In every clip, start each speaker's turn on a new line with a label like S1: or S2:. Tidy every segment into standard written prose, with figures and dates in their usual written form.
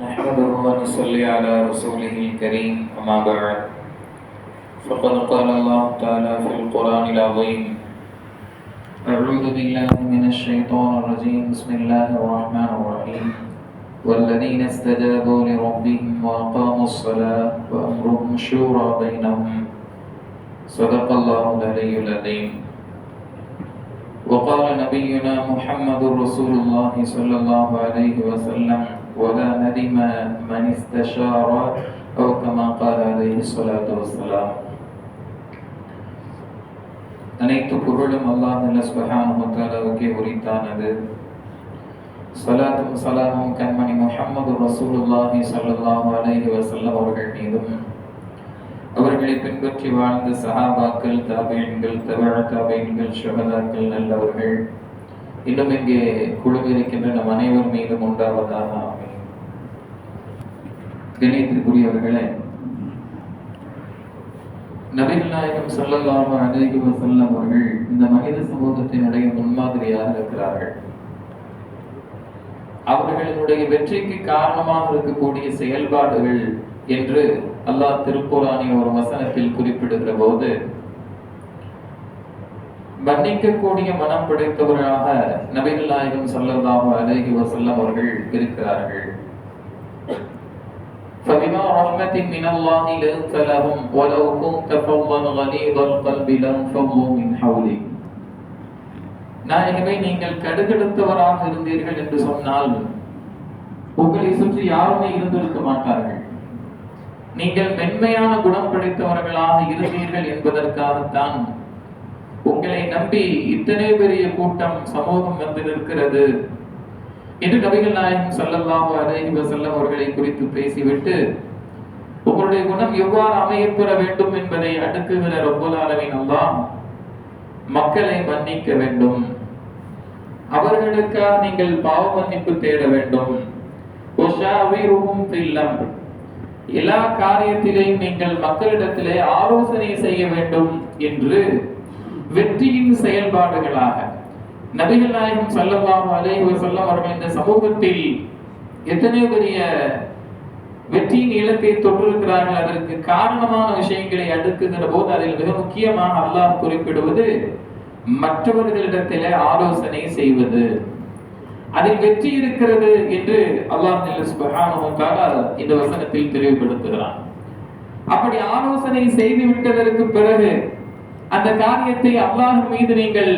S1: نحمده ونصلي على رسوله الكريم أما بعد فقد قال الله تعالى في القرآن العظيم أعوذ بالله من الشيطان الرجيم بسم الله الرحمن الرحيم والذين استجابوا لربهم وأقاموا الصلاة وأمرهم شورى بينهم صدق الله العلي العظيم وقال نبينا محمد رسول الله صلى الله عليه وسلم ولا ندم من استشار أو كما قال عليه الصلاة والسلام. அனைத்து புகழும் அல்லாஹ் சுப்ஹானஹு வ தஆலாவுக்கே உரித்தானது. ஸலாத்தும் ஸலாமும் கண்மணி முஹம்மது ரசூலுல்லாஹி ஸல்லல்லாஹு அலைஹி வஸல்லம் அவர்கள் மீதும் அவர்களை பின்பற்றி வாழ்ந்த சஹாபாக்கள், தாபீன்கள், தபஅ தாபீன்கள், ஷுஹதாக்கள், நல்லவர்கள் இன்னும் இங்கே குழுமிருக்கின்ற நம் அனைவர் மீதும் உண்டாவதாக. ஆமீன். கண்ணியத்திற்குரியவர்களே, நபிகள் நாயகம் ஸல்லல்லாஹு அலைஹி வஸல்லம் அவர்கள் இந்த மனித சமூகத்தினுடைய முன்மாதிரியாக இருக்கிறார்கள். அவர்களுடைய வெற்றிக்கு காரணமாக இருக்கக்கூடிய செயல்பாடுகள் என்று அல்லாஹ் திருக்குர்ஆனின் ஒரு வசனத்தில் குறிப்பிடுகிற போது, மன்னிக்கக்கூடிய மனம் படைத்தவராக நபிகள் நாயகம் ஸல்லல்லாஹு அலைஹி வஸல்லம் அவர்கள் இருக்கிறார்கள். فبما رحمة من الله لنت لهم ولو كنت فظا غليظ القلب لانفضوا من حولك. நாயகமே, நீங்கள் கடுகடுத்தவராக இருந்தீர்கள் என்று சொன்னால் உங்களை சுற்றி யாருமே இருந்திருக்க மாட்டார்கள். நீங்கள் மென்மையான குணம் படைத்தவர்களாக இருந்தீர்கள் என்பதற்காகத்தான் உங்களை நம்பி இத்தனை பெரிய கூட்டம் சமூகம் வந்து நிற்கிறது என்று நபிகள் நாயகம் ஸல்லல்லாஹு அலைஹி வஸல்லம் அவர்களை குறித்து பேசிவிட்டு, உங்களுடைய குணம் எவ்வாறு அமையப்பெற வேண்டும் என்பதை அடுக்குகிற ரப்பல் ஆலமீன் அல்லாஹ் மக்களை மன்னிக்க வேண்டும், அவர்களுக்காக நீங்கள் பாவ மன்னிப்பு தேட வேண்டும், எல்லா காரியத்திலேயும் நீங்கள் மக்களிடத்திலே ஆலோசனை செய்ய வேண்டும் என்று வெற்றியின் செயல்பாடுகளாக நபிகள் நாயகம் ஸல்லல்லாஹு அலைஹி வஸல்லம் அவர்கள் இந்த சமூகத்தில் எத்தனை பெரிய வெற்றியின் இலக்கை தொற்றிருக்கிறார்கள். அதற்கு காரணமான விஷயங்களை அடுக்குகிற போது அதில் மிக முக்கியமாக அல்லாஹ் குறிப்பிடுவது மற்றவர்களிடத்திலே ஆலோசனை செய்வது. அதில் வெற்றி இருக்கிறது என்று அல்லாஹ் சுப்ஹானஹு வ தஆலா இந்த வசனத்தில் தெளிவுபடுத்துகிறான். அப்படி ஆலோசனை செய்து விட்டதற்கு பிறகு அந்த காரியத்தை அல்லாஹ் மீது நீங்கள்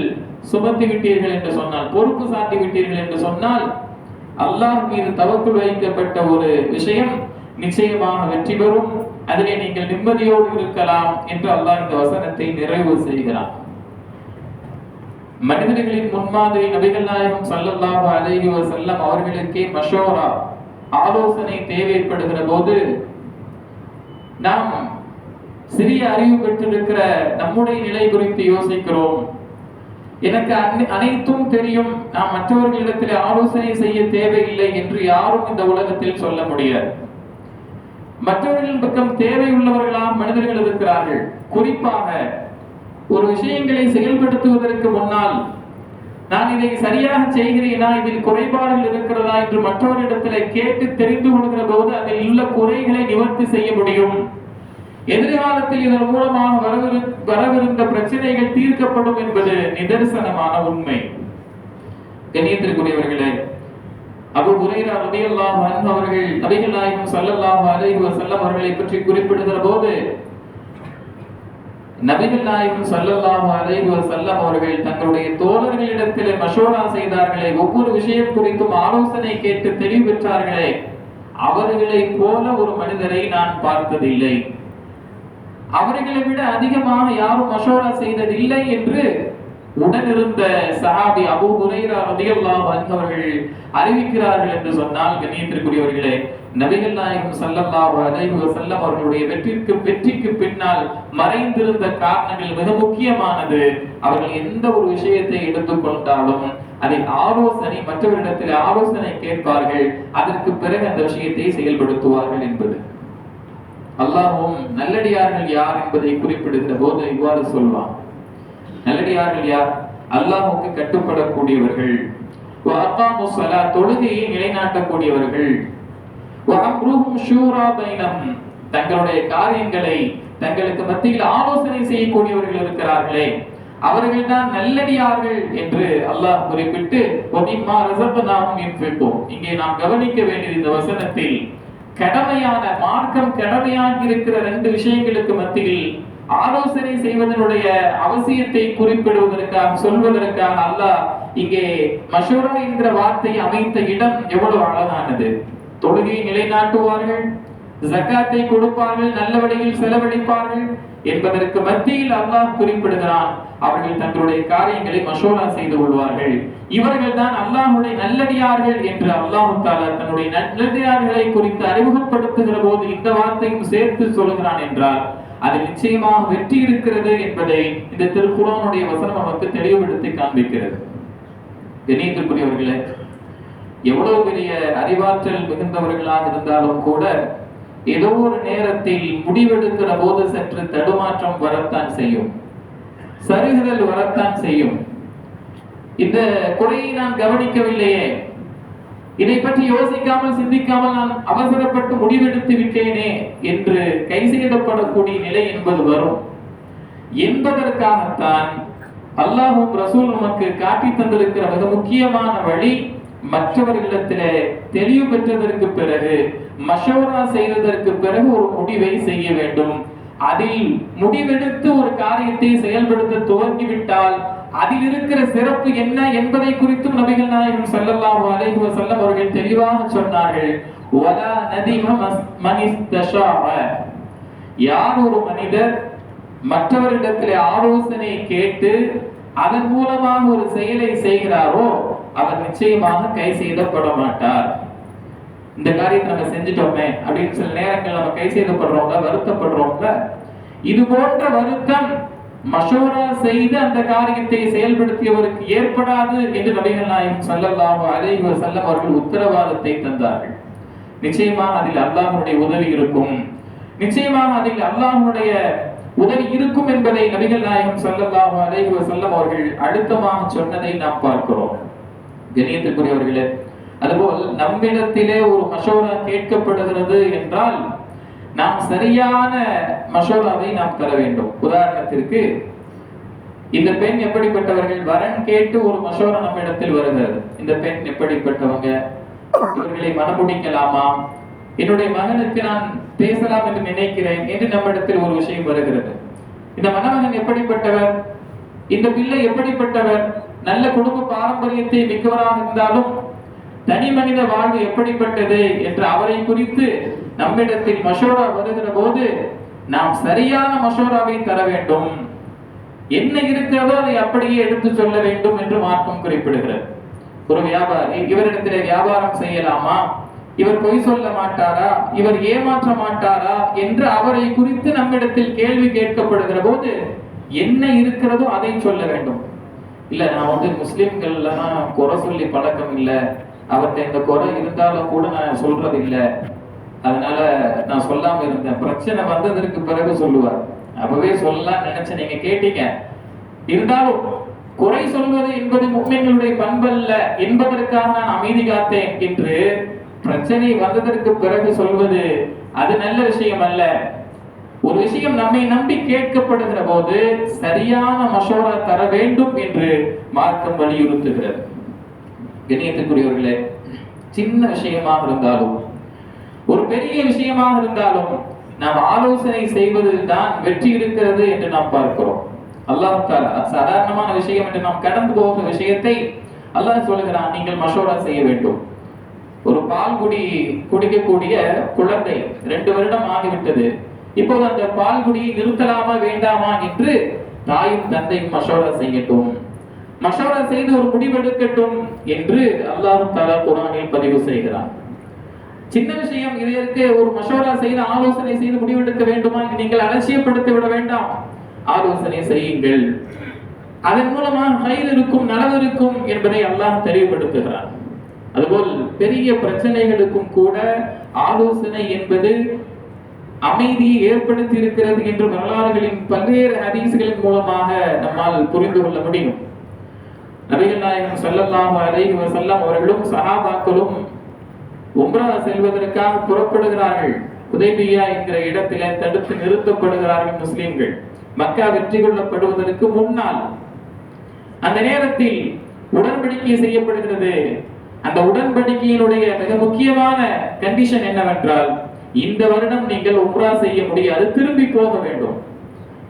S1: சுமத்தி விட்டீர்கள் என்று சொன்னால், பொறுப்பு சாட்டி விட்டீர்கள் என்று சொன்னால், அல்லாஹ் மீது தவக்குல் வைக்கப்பட்ட ஒரு விஷயம் நிச்சயமாக வெற்றி பெறும், அதிலே நீங்கள் நிம்மதியோடு இருக்கலாம் என்று அல்லாஹ் இந்த வசனத்தை நிறைவு செய்கிறான். மனிதர்களின் முன்மாதிரி நபிகள் நாயகம் ஸல்லல்லாஹு அலைஹி வஸல்லம் அவர்களுக்கே மஷூரா, ஆலோசனை தேவைப்படுகிற போது நாம் சிறிய அறிவு பெற்றிருக்கிற நம்முடைய நிலை குறித்து யோசிக்கிறோம். எனக்கு அனைத்தும் தெரியும், நாம் மற்றவர்களிடத்தில் ஆலோசனை செய்ய தேவையில்லை என்று யாரும் இந்த உலகத்தில் சொல்ல முடியாது. மற்றவர்களின் பக்கம் தேவை உள்ளவர்களாக மனிதர்கள் இருக்கிறார்கள். குறிப்பாக ஒரு விஷயங்களை செயல்படுத்துவதற்கு முன்னால் நான் இதை சரியாக செய்கிறேனா, இதில் குறைபாடுகள் இருக்கிறதா என்று மற்றவரிடத்தில் கேட்டு தெரிந்து கொள்கிற போது அதில் உள்ள குறைகளை நிவர்த்தி செய்ய முடியும். எதிர்காலத்தில் இதன் மூலமாக வரவிருந்த பிரச்சனைகள் தீர்க்கப்படும் என்பது நிதர்சனமான உண்மை. கண்ணியத்திற்குரியவர்களே, அபூ ஹுரைரா ரலியல்லாஹு அன்ஹு அவர்கள் நபிகள் நாயகம் ஸல்லல்லாஹு அலைஹி வஸல்லம் அவர்களை பற்றி குறிப்பிடுகிற போது, நபிகள் நாயகம் ஸல்லல்லாஹு அலைஹி வஸல்லம் அவர்கள் தங்களுடைய தோழர்களிடத்தில் மஷூரா செய்தார்களே, ஒவ்வொரு விஷயம் குறித்தும் ஆலோசனை கேட்டு தெளிவு பெற்றார்களே, அவர்களை போல ஒரு மனிதரை நான் பார்த்ததில்லை, அவர்களை விட அதிகமாக யாரும் மஷூரா செய்ததில்லை என்று உடனிருந்த சஹாபி அபூ ஹுரைரா ரலியல்லாஹு அன்ஹு அவர்கள் அறிவிக்கிறார்கள் என்று சொன்னால், கண்ணியத்திற்குரியவர்களே, நபிகள் நாயகம் ஸல்லல்லாஹு அலைஹி வஸல்லம் அவர்களுடைய வெற்றிக்கு பின்னால் மறைந்திருந்த காரணங்கள் மிக முக்கியமானது. அவர்கள் எந்த ஒரு விஷயத்தை எடுத்துக்கொண்டாலும் அதில் ஆலோசனை, மற்றவரிடத்தில் ஆலோசனை கேட்பார்கள், அதற்கு பிறகு அந்த விஷயத்தை செயல்படுத்துவார்கள் என்பது. அல்லாஹ்வும் நல்லடியார்கள் யார் என்பதை குறிப்பிடுகிற போது இவ்வாறு சொல்வான். நல்லடியார்கள் யார்? அல்லாஹ்வுக்கு கட்டுப்படக்கூடியவர்கள், தொழுகையை நிலைநாட்டக்கூடியவர்கள், வஅம்ருஹும் ஷூரா பைனஹும், தங்களுடைய காரியங்களை தங்களுக்கு மத்தியில் ஆலோசனை செய்யக்கூடியவர்கள் இருக்கிறார்களே அவர்கள் தான் நல்லடியார்கள் என்று அல்லாஹ் குறிப்பிட்டு வமிம்மா ரஸக்னாஹும் யுன்ஃபிகூன். இங்கே நாம் கவனிக்க வேண்டியது இந்த வசனத்தில் கடமையான மார்க்கம் கடமையாகி இருக்கிற ரெண்டு விஷயங்களுக்கு மத்தியில் ஆலோசனை செய்வதனுடைய அவசியத்தை குறிப்பிடுவதற்காக சொல்வதற்காக அல்லாஹ் இங்கே மஷூரா என்ற வார்த்தை அமைத்த இடம் எவ்வளவு அழகானது. தொழுகையை நிலைநாட்டுவார்கள், ஜக்காத்தை கொடுப்பார்கள், நல்ல வழியில் செலவழிப்பார்கள் என்பதற்கு மத்தியில் அல்லாஹ் குறிப்பிடுகிறான் அவர்கள் தங்களுடைய காரியங்களை மஷூரா செய்து கொள்வார்கள். இவர்கள் தான் அல்லாஹ்வுடைய நல்லடியார்கள் என்று அல்லாஹ் தஆலா தன்னுடைய நல்லடியார்களை குறித்து அறிமுகப்படுத்துகிற போது இந்த வார்த்தையும் சேர்த்து சொல்கிறான் என்றால் அது நிச்சயமாக வெற்றி இருக்கிறது என்பதை இந்த திருக்குர்ஆனுடைய வசனம் நமக்கு தெளிவுபடுத்தி காண்பிக்கிறது. கண்ணியத்திற்குரியவர்களே, எவ்வளவு பெரிய அறிவாற்றல் மிகுந்தவர்களாக இருந்தாலும் கூட ஏதோ ஒரு நேரத்தில் முடிவெடுக்கிற போது சற்று தடுமாற்றம் வரத்தான் செய்யும், சருகுதல் வரத்தான் செய்யும். இந்த குறையை நான் கவனிக்கவில்லையே, இதை பற்றி யோசிக்காமல் சிந்திக்காமல் நான் அவசரப்பட்டு முடிவெடுத்து விட்டேனே என்று கை செய்யப்படக்கூடிய நிலை என்பது வரும் என்பதற்காகத்தான் அல்லாஹ்வும் ரசூல் நமக்கு காட்டி தந்திருக்கிற மிக முக்கியமான வழி மற்றவர்களிடத்திலே தெளிவு பெற்றதற்கு பிறகு மஷூரா செய்ததற்கு பிறகு ஒரு முடிவை செய்ய வேண்டும். அதில் முடிவெடுத்து ஒரு காரியத்தை செயல்படுத்த துவங்கிவிட்டால் அதில் இருக்கிற சிறப்பு என்ன என்பதை குறித்தும் நபிகள் நாயகம் ஸல்லல்லாஹு அலைஹி வஸல்லம் அவர்கள் தெளிவாக சொன்னார்கள். வலா நதிம மனிஸ்தஷாஅ, யார் ஒரு மனிதர் மற்றவரிடத்திலே ஆலோசனை கேட்டு அதன் மூலமாக ஒரு செயலை செய்கிறாரோ அவர் நிச்சயமாக கை செய்தப்பட மாட்டார். இந்த காரியத்தை நம்ம செஞ்சிட்டோமே அப்படின்னு சில நேரங்கள் நம்ம கை செய்தப்படுறோங்க, வருத்தப்படுறோங்க. இது போன்ற வருத்தம் மஷூரா செய்து அந்த காரியத்தை செயல்படுத்தியவருக்கு ஏற்படாது என்று நபிகள் நாயகம் ஸல்லல்லாஹு அலைஹி வஸல்லம் அவர்கள் உத்தரவாதத்தை தந்தார்கள். நிச்சயமாக அதில் அல்லாஹ்வுடைய உதவி இருக்கும், நிச்சயமாக அதில் அல்லாஹ்வுடைய உதவி இருக்கும் என்பதை நபிகள் நாயகம் ஸல்லல்லாஹு அலைஹி வஸல்லம் அவர்கள் அழுத்தமாக சொன்னதை நாம் பார்க்கிறோம். கண்ணியத்திற்குரியவர்களே, அதுபோல் நம்மிடத்திலே ஒரு மஷூரா கேட்கப்படுகிறது என்றால் நாம் சரியான மஷூராவை நாம் தர வேண்டும். உதாரணத்திற்கு, இந்த பெண் எப்படிப்பட்டவர்கள், வரன் கேட்டு ஒரு மஷூரா நம்மிடத்தில் வருகிறது. இந்த பெண் எப்படிப்பட்டவங்க, இவர்களை மணமுடிக்கலாமா, என்னுடைய மகனுக்கு நான் பேசலாம் என்று நினைக்கிறேன் என்று நம்மிடத்தில் ஒரு விஷயம் வருகிறது. இந்த மணமகன் எப்படிப்பட்டவர், இந்த பிள்ளை எப்படிப்பட்டவர், நல்ல குடும்ப பாரம்பரியத்தை மிக்கவராக இருந்தாலும் தனி மனித வாழ்வு எப்படிப்பட்டது என்று அவரை குறித்து நம்மிடத்தில் மஷூரா வருகிற போது நாம் சரியான மஷூராவை தர வேண்டும். என்ன இருக்கிறதோ அதை அப்படியே எடுத்து சொல்ல வேண்டும் என்று மார்க்கம் குறிப்பிடுகிறது. ஒரு வியாபாரி, இவரிடத்திலே வியாபாரம் செய்யலாமா, இவர் பொய் சொல்ல மாட்டாரா, இவர் ஏமாற்ற மாட்டாரா என்று அவரை குறித்து நம்மிடத்தில் கேள்வி கேட்கப்படுகிற போது என்ன இருக்கிறதோ அதை சொல்ல வேண்டும். இல்ல, நான் முஸ்லிம்கள் குறை சொல்லி பழக்கம் இல்லை, அவர்கிட்ட இந்த குறை இருந்தாலும் கூட நான் சொல்றது இல்லை, அதனால நான் சொல்லாம இருந்தேன், பிரச்சனை வந்ததற்கு பிறகு சொல்லுவார். அப்பவே சொல்லலாம் நினைச்ச நீங்க கேட்டீங்க, இருந்தாலும் குறை சொல்வது என்பது முஃமின்களுடைய பண்பல்ல என்பதற்காக நான் அமைதி காத்தேன் என்று பிரச்சனை வந்ததற்கு பிறகு சொல்வது அது நல்ல விஷயம் அல்ல. ஒரு விஷயம் நம்மை நம்பி கேட்கப்படுகிற போது சரியான மஷூரா தர வேண்டும் என்று மார்க்கம் வலியுறுத்துகிறது. கண்ணியத்திற்குரியவர்களே, சின்ன விஷயமாக இருந்தாலும் ஒரு பெரிய விஷயமாக இருந்தாலும் நாம் ஆலோசனை செய்வதில் தான் வெற்றி இருக்கிறது என்று நாம் பார்க்கிறோம். அல்லாஹ் தஆலா சாதாரணமான விஷயம் என்று நாம் கடந்து போகிற விஷயத்தை அல்லாஹ் சொல்கிறான், நீங்கள் மஷூரா செய்ய வேண்டும். ஒரு பால் குடிக்கக்கூடிய குழந்தை 2 வருடம் ஆகிவிட்டது, இப்போது அந்த பால் குடியை நிறுத்தலாமா வேண்டாமா என்று தாயும் தந்தையும் மஷூரா செய்யட்டும், மஷூரா செய்து ஒரு முடிவெடுக்கட்டும் என்று அல்லாஹ் தஆலா குர்ஆனில் பதிவு செய்கிறான். சின்ன விஷயம், இதற்கு ஒரு மஷூரா செய்து ஆலோசனை செய்து முடிவெடுக்க வேண்டுமா, நீங்கள் அலட்சியப்படுத்தி விட வேண்டாம், ஆலோசனை செய்யுங்கள், அதன் மூலமாக ஹைர் இருக்கும், நலவு இருக்கும் என்பதை அல்லாஹ் தெளிவுபடுத்துகிறான். அதுபோல் பெரிய பிரச்சனைகளுக்கும் கூட ஆலோசனை என்பது அமைதியை ஏற்படுத்தி இருக்கிறது என்று வரலாறுகளின் பல்வேறு ஹதீஸ்களின் மூலமாக நம்மால் புரிந்து கொள்ள முடியும். நபிகள் நாயகம் ஸல்லல்லாஹு அலைஹி வஸல்லம் அவர்களும் சஹாபாக்களும் உம்ரா செல்வதற்காக புறப்படுகிறார்கள். ஹுதைபியா என்கிற இடத்திலே தடுத்து நிறுத்தப்படுகிறார்கள் முஸ்லிம்கள், மக்கா வெற்றி கொள்ளப்படுவதற்கு முன்னால். அந்த நேரத்தில் உடன்படிக்கை செய்யப்படுகிறது. அந்த உடன்படிக்கையினுடைய மிக முக்கியமான கண்டிஷன் என்னவென்றால், இந்த வருடம் நீங்கள் உம்ரா செய்ய முடியாது, திரும்பி போக வேண்டும்.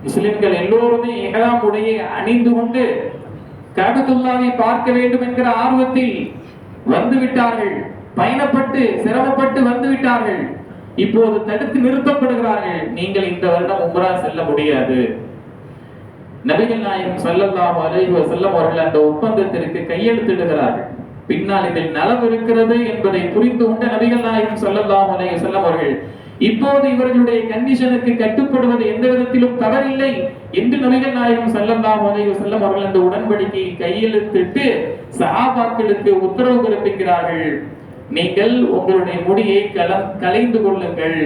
S1: முஸ்லிம்கள் எல்லோருமே இஹ்ராம் உடையை அணிந்து கொண்டு கஅபத்துல்லாஹை பார்க்க வேண்டும் என்கிற ஆர்வத்தில் வந்து விட்டார்கள். பயணப்பட்டு சிரமப்பட்டு வந்து விட்டார்கள். இப்போது தடுத்து நிறுத்தப்படுகிறார்கள். நீங்கள் இந்த வருடம் உம்ரா செல்ல முடியாது. நபிகள் நாயகம் ஸல்லல்லாஹு அலைஹி வஸல்லம் அவர்கள் அந்த ஒப்பந்தத்திற்கு கையெழுத்திடுகிறார்கள். பின்னால் இதில் நலவு இருக்கிறது என்பதை புரிந்து கொண்ட நபிகள் நாயகம் ஸல்லல்லாஹு அலைஹி வஸல்லம் அவர்கள் இப்போது இவர்களுடைய கண்டிஷனுக்கு கட்டுப்படுவது எந்த விதத்திலும் தவறில்லை என்று நபிகள் நாயகம் ஸல்லல்லாஹு அலைஹி வஸல்லம் அவர்கள் அந்த உடன்படிக்கையை கையெழுத்திட்டு சஹாபாக்களுக்கு உத்தரவு பிறப்பிக்கிறார்கள். நீங்கள் உங்களுடைய முடியை கலைந்து கொள்ளுங்கள்,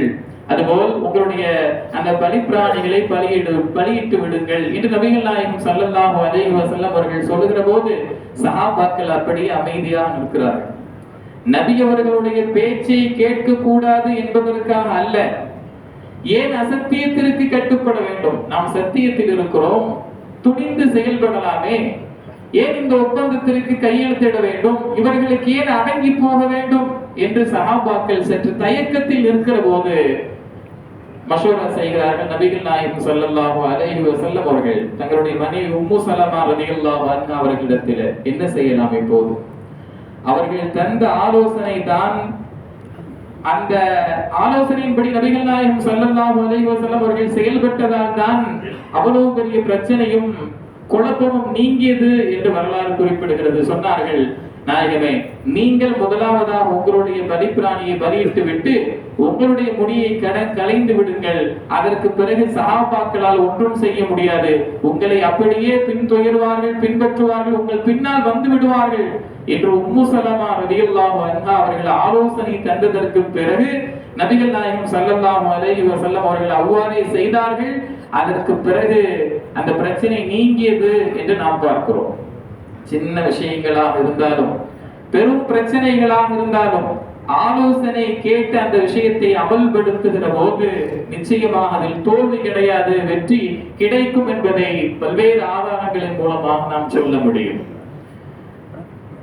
S1: அதுபோல் உங்களுடைய அந்த பலிப்பிராணிகளை பலியிட்டு விடுங்கள் என்று நபிகள் நாயகம் ஸல்லல்லாஹு அலைஹி வஸல்லம் அவர்கள் சொல்லுகிற போது சஹாபாக்கள் அப்படியே அமைதியாக இருக்கிறார்கள். நபி அவர்களுடைய பேச்சை கேட்க கூடாது என்பதற்காக அல்ல, ஏன் அசத்தியத்திற்கு கட்டுப்பட வேண்டும்? நாம் சத்தியத்தில் இருக்கிறோம், துணிந்து செயல்படலாமே, ஏன் இந்த ஒப்பந்தத்திற்கு கையெழுத்திட வேண்டும்? இவர்களுக்கு ஏன் அடங்கி போக வேண்டும் என்று சஹாபாக்கள் சற்று தயக்கத்தில் இருக்கிற போது மஷூரா செய்கிறார்கள். நபிகள் நாயகம் ஸல்லல்லாஹு அலைஹி வஸல்லம் அவர்கள் தங்களுடைய மனைவி உம்மு ஸலமா ரலியல்லாஹு அன்ஹா அவர்களிடத்தில் என்ன செய்யலாம் இப்போது? அவர்கள் தந்த ஆலோசனை தான், அந்த ஆலோசனையின்படி நபிகள் நாயகம் ஸல்லல்லாஹு அலைஹி வஸல்லம் அவர்கள் செயல்பட்டதால் தான் அவ்வளவு பெரிய பிரச்சனையும் குழப்பமும் நீங்கியது என்று வரலாறு குறிப்பிடுகிறது. சொன்னார்கள், நாயகமே, நீங்கள் முதலாவதாக உங்களுடைய பலிப்பிராணியை பலியிட்டு விட்டு உங்களுடைய முடியை கலைந்து விடுங்கள், அதற்கு பிறகு சஹாபாக்களால் ஒன்றும் செய்ய முடியாது, உங்களை அப்படியே பின்தொடர்வார்கள், பின்பற்றுவார்கள், உங்கள் பின்னால் வந்து விடுவார்கள் என்று உம்மு ஸலமா ரலியல்லாஹு அன்ஹா அவர்கள் ஆலோசனை தந்ததற்கு பிறகு நபிகள் நாயகம் ஸல்லல்லாஹு அலைஹி வஸல்லம் அவர்கள் அவ்வாறே செய்தார்கள். அதற்கு பிறகு அந்த பிரச்சனை நீங்கியது என்று நாம் பார்க்கிறோம். சின்ன விஷயங்களாக இருந்தாலும் பெரும் பிரச்சனைகளாக இருந்தாலும் ஆலோசனை கேட்டு அந்த விஷயத்தை அமல்படுத்துகிற போது நிச்சயமாக அதில் தோல்வி கிடையாது, வெற்றி கிடைக்கும் என்பதை பல்வேறு ஆதாரங்களின் மூலமாக நாம் சொல்ல முடியும்.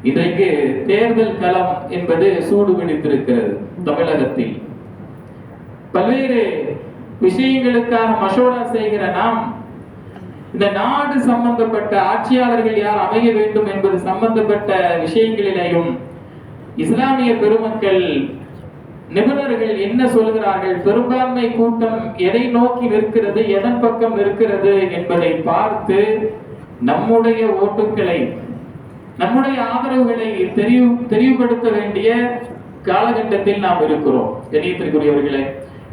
S1: இன்றைக்கு தேர்தல் களம் என்பது சூடு பிடித்திருக்கிறது. தமிழகத்தில் பல்வேறு விஷயங்களுக்காக மஷோரா செய்கிற நாம் இந்த நாடு சம்பந்தப்பட்ட ஆட்சியாளர்கள் யார் அமைய வேண்டும் என்பது சம்பந்தப்பட்ட விஷயங்களிலேயும் இஸ்லாமிய பெருமக்கள் நிபுணர்கள் என்ன சொல்கிறார்கள், பெரும்பான்மை கூட்டம் எதை நோக்கி நிற்கிறது, எதன் பக்கம் நிற்கிறது என்பதை பார்த்து நம்முடைய ஓட்டுக்களை, நம்முடைய ஆதரவுகளை தெளிவுபடுத்த வேண்டிய காலகட்டத்தில் நாம் இருக்கிறோம். கண்ணியத்திற்குரியவர்களே,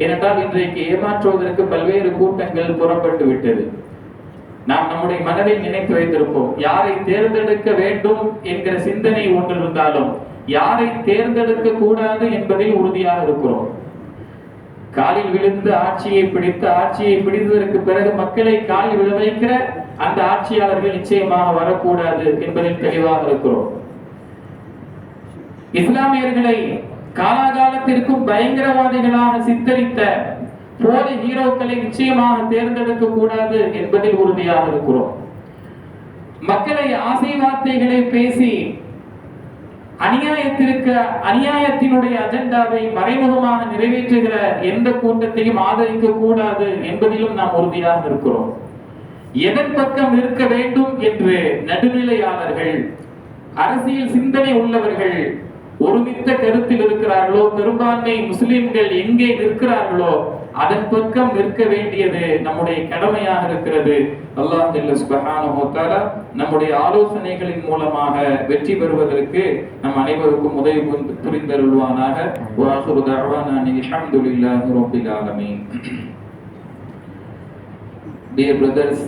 S1: ஏனென்றால் இன்றைக்கு ஏமாற்றுவதற்கு பல்வேறு கூட்டங்கள் புறப்பட்டு விட்டது. நாம் நம்முடைய மனதில் நினைத்து வைத்திருப்போம், யாரை தேர்ந்தெடுக்க வேண்டும் என்கிற சிந்தனை ஒன்று இருந்தாலும் யாரை தேர்ந்தெடுக்க கூடாது என்பதில் உறுதியாக இருக்கிறோம். காலில் விழுந்து ஆட்சியை பிடித்ததற்கு பிறகு மக்களை காலில் விழ வைக்கிற அந்த ஆட்சியாளர்கள் நிச்சயமாக வரக்கூடாது என்பதில் தெளிவாக இருக்கிறோம். இஸ்லாமியர்களை காலாகாலத்திற்கும் பயங்கரவாதிகளாக சித்தரித்த போலி ஹீரோக்களை நிச்சயமாக தேர்ந்தெடுக்க கூடாது என்பதில் உறுதியாக இருக்கிறோம். மக்களை ஆசை வார்த்தைகளை பேசி அநியாயத்தினுடைய அஜெண்டாவை மறைமுகமாக நிறைவேற்றுகிற எந்த கூட்டத்தையும் ஆதரிக்க கூடாது என்பதிலும் நாம் உறுதியாக இருக்கிறோம். எதன் பக்கம் இருக்க வேண்டும் என்று நடுநிலையாளர்கள், அரசியல் சிந்தனை உள்ளவர்கள் ஒருமித்த கருத்தில் இருக்கிறார்களோ, பெரும்பான்மை முஸ்லிம்கள் எங்கே நிற்கிறார்களோ அதன் பக்கம் நிற்க வேண்டியது நம்முடைய கடமையாக இருக்கிறது. அல்லாஹ் ஜல்ல சுப்ஹானஹு வ தஆலா நம்முடைய ஆலோசனைகளின் மூலமாக வெற்றி பெறுவதற்கு நம் அனைவருக்கும் உதவி புரிந்தருள்வானாக. வ ஆகிரு தஅவானா அல்ஹம்துலில்லாஹி ரப்பில் ஆலமீன். Dear brothers,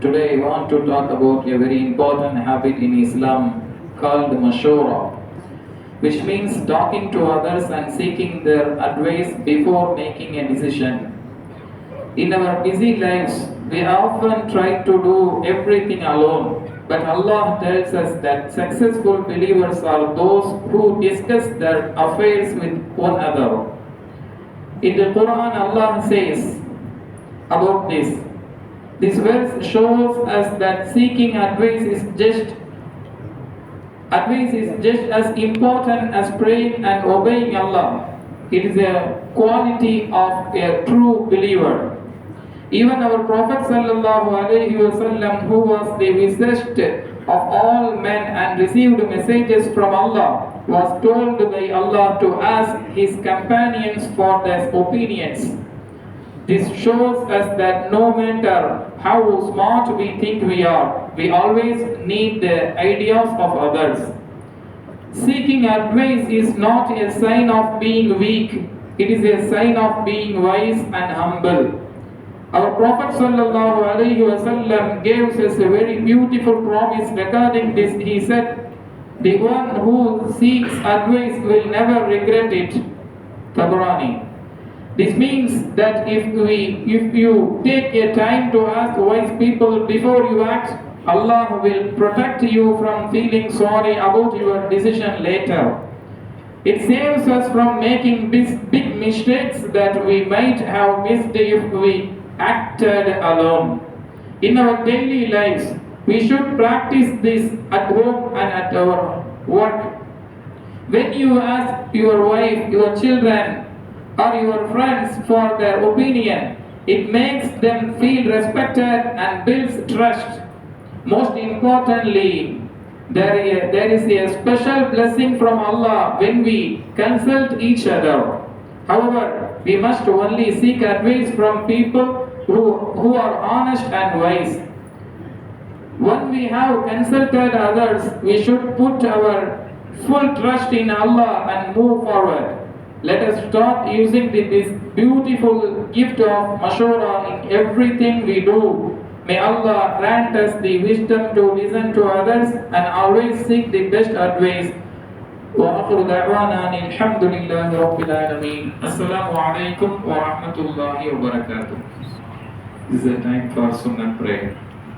S1: today I want to talk about a very important habit in Islam called mashura, which means talking to others and seeking their advice before making a decision. In our busy lives, we often try to do everything alone, But Allah tells us that successful believers are those who discuss their affairs with one another. In the Quran, Allah says about this. This verse shows us that seeking advice is just as important as praying and obeying Allah. It is a quality of a true believer. Even our Prophet ﷺ, who was the wisest of all men and received messages from Allah, was told by Allah to ask his companions for their opinions. This shows us that no matter how smart we think we are, we always need the ideas of others. Seeking advice is not a sign of being weak, it is a sign of being wise and humble. Our Prophet ﷺ gave us a very beautiful promise regarding this. He said, "The one who seeks advice will never regret it." Tabarani. This means that if you take a time to ask wise people before you act, Allah will protect you from feeling sorry about your decision later. It saves us from making big mistakes that we might have missed if we acted alone. In our daily lives, we should practice this at home and at our work. When you ask your wife, your children, or your friends for their opinion, it makes them feel respected and builds trust. Most importantly, there is a special blessing from Allah when we consult each other. However, we must only seek advice from people who are honest and wise. When we have consulted others, we should put our full trust in Allah and move forward. Let us start using this beautiful gift of mashura in everything we do. May Allah grant us the wisdom to listen to others and always seek the best advice. وآخر دعوانا أن الحمد لله رب العالمين. السلام عليكم ورحمة الله وبركاته. This is a time for Sunnah prayer.